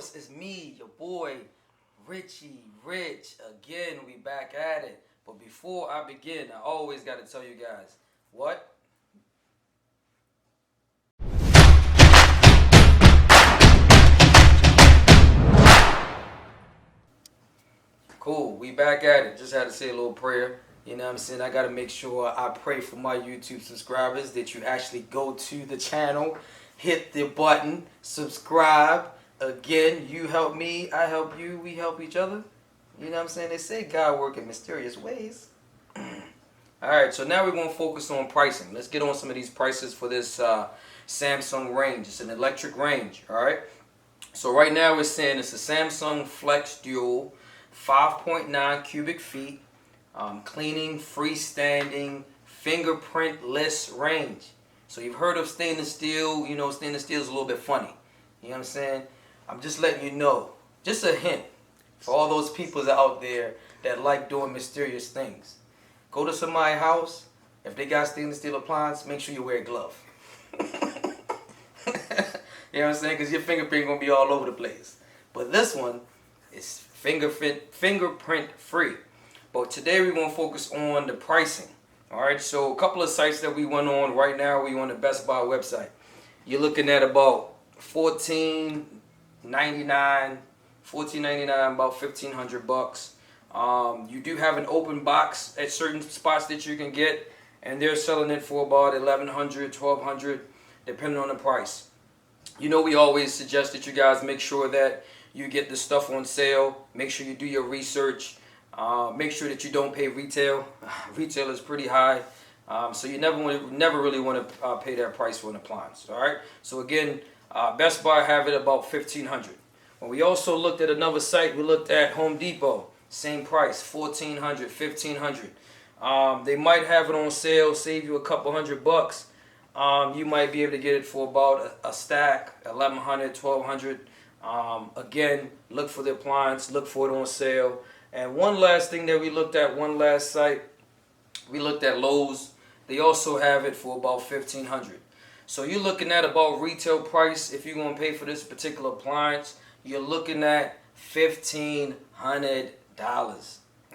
course, it's me, your boy, Richie Rich. Again, we back at it. But before I begin, I always got to tell you guys, what? Cool, we back at it. Just had to say a little prayer. You know what I'm saying? I got to make sure I pray for my YouTube subscribers that you actually go to the channel, hit the button, subscribe. Again, you help me, I help you, we help each other. You know what I'm saying? They say God work in mysterious ways. Alright, so now we're going to focus on pricing. Let's get on some of these prices for this Samsung range. It's an electric range, alright? So right now we're saying it's a Samsung Flex Dual, 5.9 cubic feet, cleaning, freestanding, fingerprintless range. So you've heard of stainless steel. You know, stainless steel is a little bit funny. You know what I'm saying? I'm just letting you know. Just a hint for all those people out there that like doing mysterious things. Go to somebody's house. If they got stainless steel appliance, make sure you wear a glove. You know what I'm saying? Because your fingerprint going to be all over the place. But this one is fingerprint free. But today we're going to focus on the pricing. Alright, so a couple of sites that we went on right now. We on the Best Buy website. You're looking at about $14.99, about $1,500. You do have an open box at certain spots that you can get, and they're selling it for about $1,100, $1,200, depending on the price. You know, we always suggest that you guys make sure that you get the stuff on sale. Make sure you do your research. Make sure that you don't pay retail. Retail is pretty high, so you never really want to pay that price for an appliance. All right. So again, Best Buy have it about $1,500. When we also looked at another site, we looked at Home Depot. Same price, $1,400, $1,500. They might have it on sale, save you a couple $100. You might be able to get it for about a stack, $1,100, $1,200. Again, look for the appliance, look for it on sale. And one last thing that we looked at, one last site, we looked at Lowe's. They also have it for about $1,500. So you're looking at about retail price. If you're going to pay for this particular appliance, you're looking at $1,500. All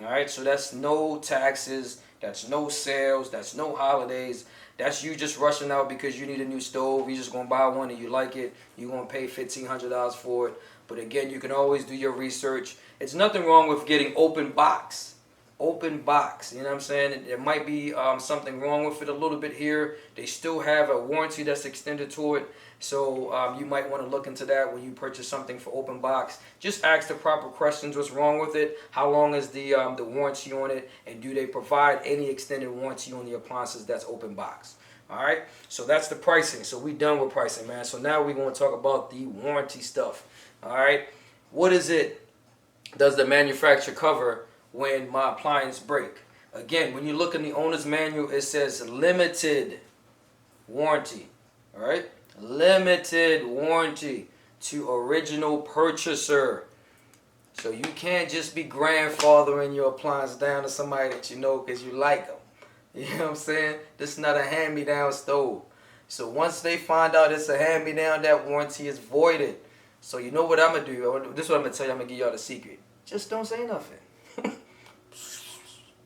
right, so that's no taxes, that's no sales, that's no holidays. That's you just rushing out because you need a new stove. You're just going to buy one and you like it. You're going to pay $1,500 for it. But again, you can always do your research. It's nothing wrong with getting open box. Open box, you know what I'm saying? There might be something wrong with it a little bit here. They still have a warranty that's extended to it. So you might want to look into that when you purchase something for open box. Just ask the proper questions. What's wrong with it? How long is the warranty on it? And do they provide any extended warranty on the appliances that's open box? All right, so that's the pricing. So we done with pricing, man. So now we're going to talk about the warranty stuff. All right, what is it? Does the manufacturer cover when my appliance break? Again, when you look in the owner's manual, it says limited warranty. All right, limited warranty to original purchaser. So you can't just be grandfathering your appliance down to somebody that you know because you like them. You know what I'm saying? This is not a hand-me-down stove. So once they find out it's a hand-me-down, that warranty is voided. So you know what I'm going to do? This is what I'm going to tell you. I'm going to give y'all the secret. Just don't say nothing.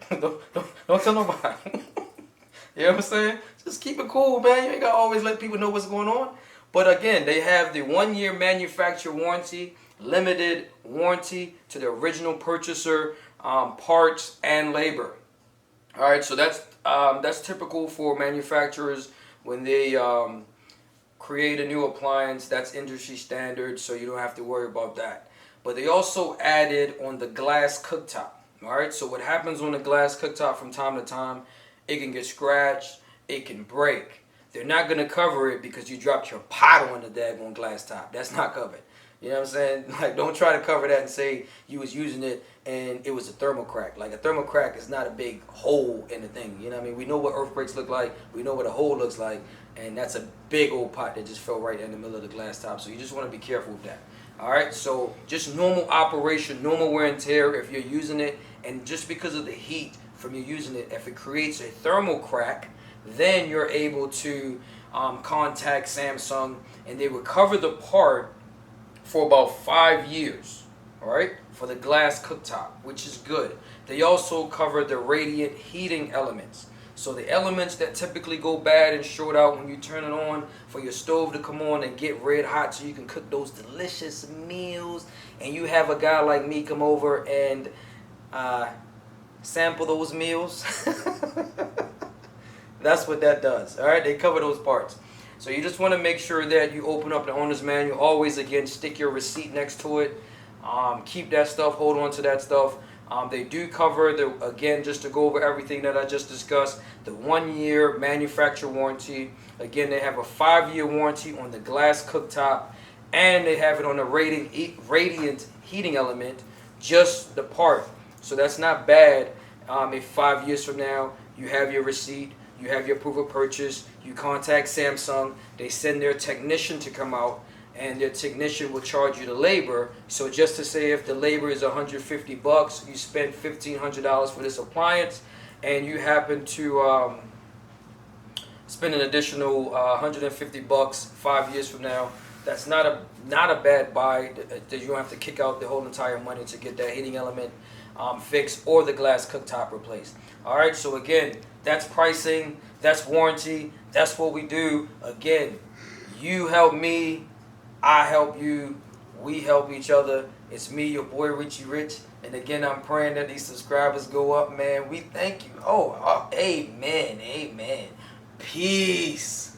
don't tell nobody. You know what I'm saying? Just keep it cool, man. You ain't got to always let people know what's going on. But again, they have the 1-year manufacturer warranty, limited warranty to the original purchaser, parts and labor. All right, so that's typical for manufacturers when they create a new appliance. That's industry standard, so you don't have to worry about that. But they also added on the glass cooktop. All right, so what happens on the glass cooktop from time to time, it can get scratched, it can break. They're not going to cover it because you dropped your pot on the daggone glass top. That's not covered. You know what I'm saying? Like, don't try to cover that and say you was using it and it was a thermal crack. Like, a thermal crack is not a big hole in the thing. You know what I mean? We know what earthquakes look like. We know what a hole looks like. And that's a big old pot that just fell right in the middle of the glass top. So you just want to be careful with that. All right? So just normal operation, normal wear and tear if you're using it. And just because of the heat from you using it, if it creates a thermal crack, then you're able to contact Samsung and they will cover the part for about 5 years, all right, for the glass cooktop, which is good. They also cover the radiant heating elements. So the elements that typically go bad and short out when you turn it on for your stove to come on and get red hot so you can cook those delicious meals, and you have a guy like me come over and sample those meals. That's what that does. All right, they cover those parts. So you just want to make sure that you open up the owner's manual. Always, again, stick your receipt next to it. Keep that stuff. Hold on to that stuff. They do cover, again, just to go over everything that I just discussed, the 1-year manufacturer warranty. Again, they have a 5-year warranty on the glass cooktop, and they have it on the radiant heating element, just the part. So that's not bad. If 5 years from now you have your receipt, you have your proof of purchase, you contact Samsung, they send their technician to come out, and their technician will charge you the labor. So just to say, if the labor is $150, you spend $1,500 for this appliance, and you happen to spend an additional $150 5 years from now, that's not a bad buy. That you don't have to kick out the whole entire money to get that heating element fixed or the glass cooktop replaced. All right, so again, that's pricing, that's warranty, that's what we do. Again, you help me, I help you, we help each other. It's me, your boy Richie Rich, and again, I'm praying that these subscribers go up, man. We thank you. Oh, amen, amen. Peace.